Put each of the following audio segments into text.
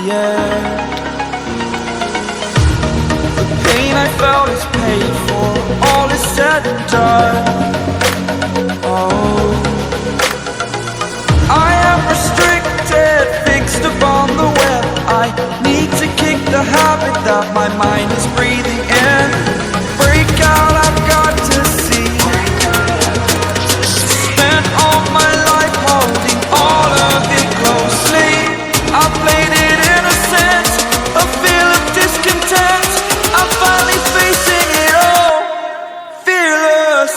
air. The pain I felt is paid for, all is said and done. Oh, I am restricted, fixed upon the web. I need to kick the habit that my mind is breathing in. Break out, I've got to see. Spent all my life holding all of it closely. I played it innocent, a feel of discontent. I'm finally facing it all, fearless.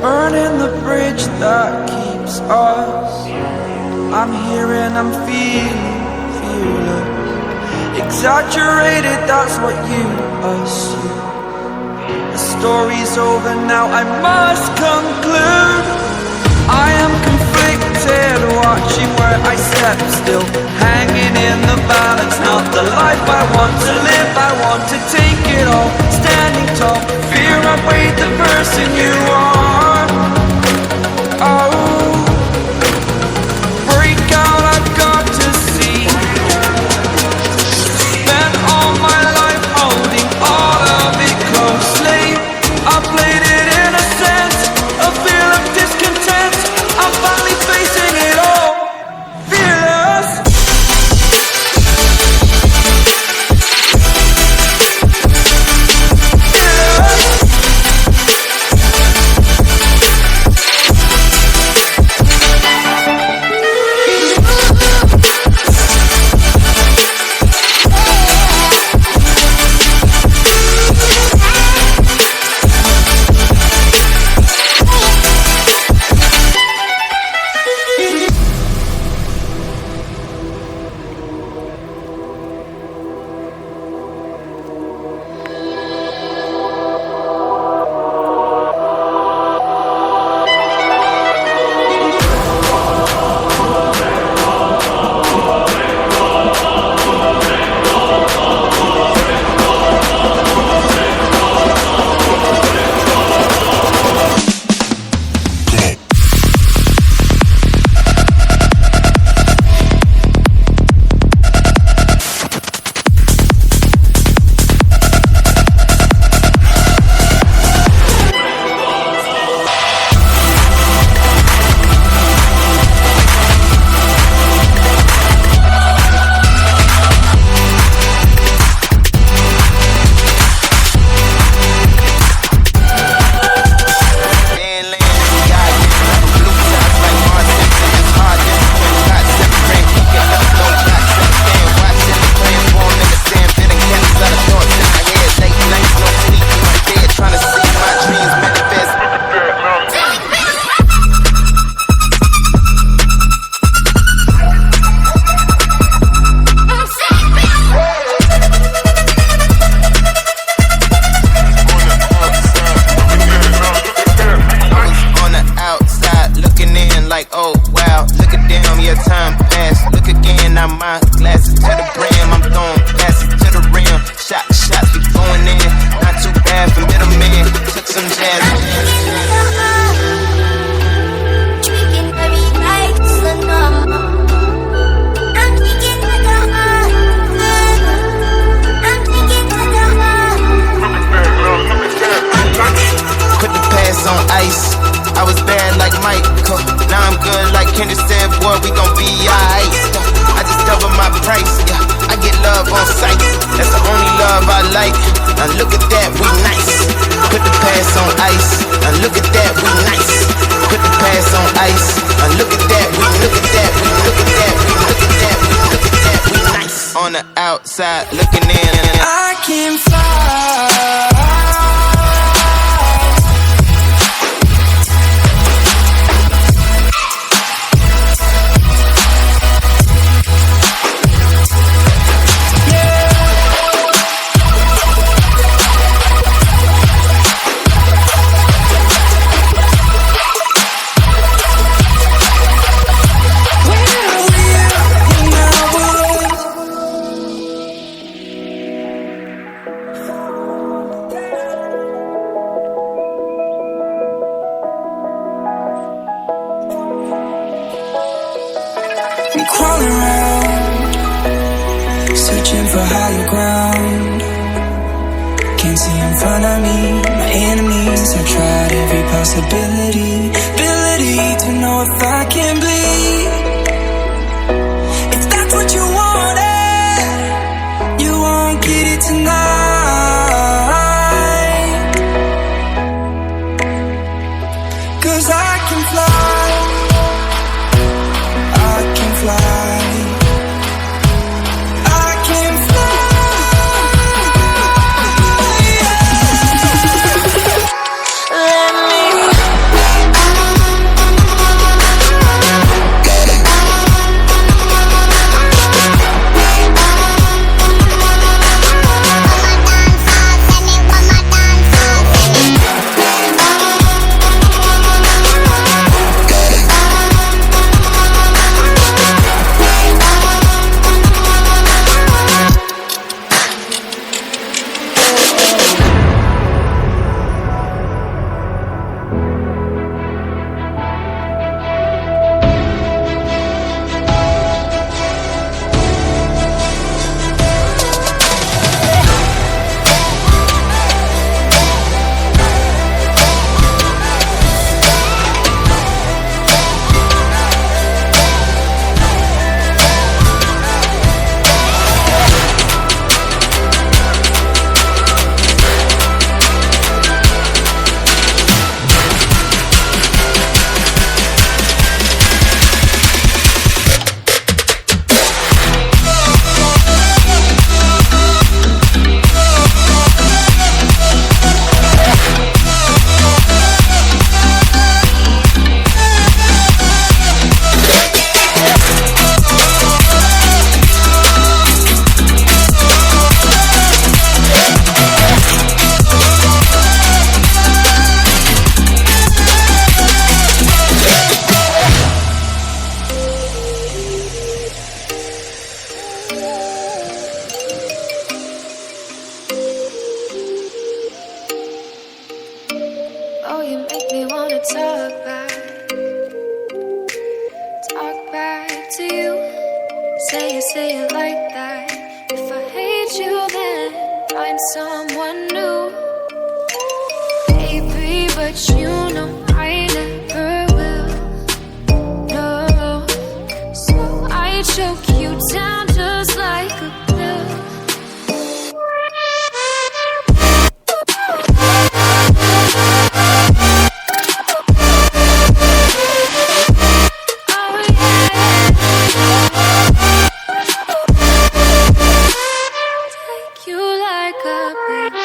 Burning the bridge that keeps us. I'm here and I'm feeling fearless. Exaggerated, that's what you assume. The story's over now, I must conclude. I am conflicted, watching where I step still, hanging in the balance. Not the life I want to live, I want to take it all. Standing tall, fear I weighed the person you are. Oh, break out, I've got to see. Spent all my life holding all of it closely. I played it innocent, a feel of discontent. I'm finally facing it all, fearless. On the outside looking in. I can fly. crawling around, searching for higher ground. Can't see in front of me, my enemies. I've tried every possibility, ability to know if I can bleed. If that's what you wanted, you won't get it tonight. 'Cause I can fly, I can fly. Oh, you make me wanna talk back to you. Say it like that. If I hate you, then find someone new. Baby, but you know I never will. No, so I choke you down just like a pill. You like a bitch.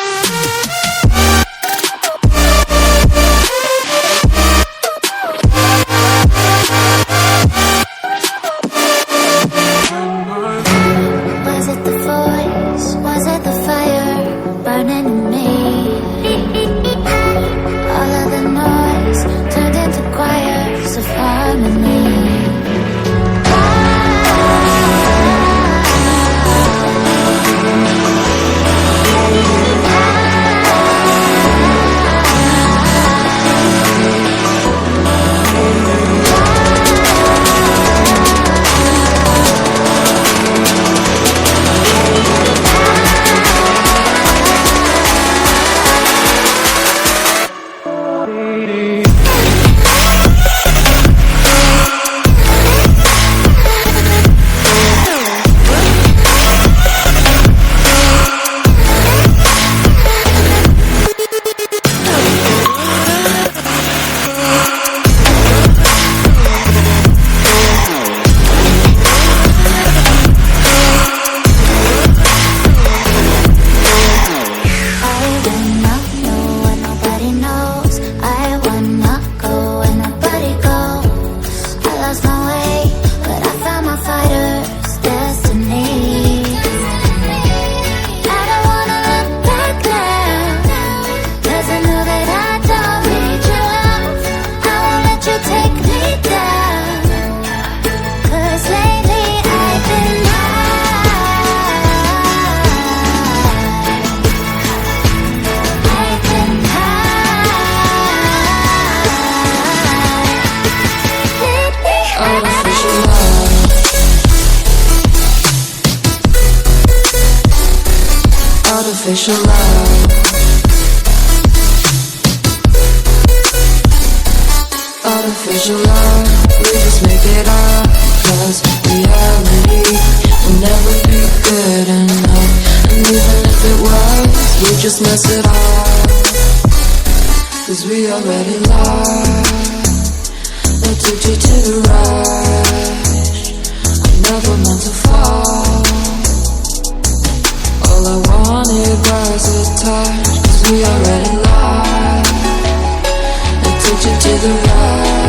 artificial love. Artificial love, we just make it up. Cause reality will never be good enough. And even if it was, we just mess it up. Cause we already lost. Addicted to the rush, I never meant to fall. All I wanted was a touch. Cause we already lost. Addicted to the rush.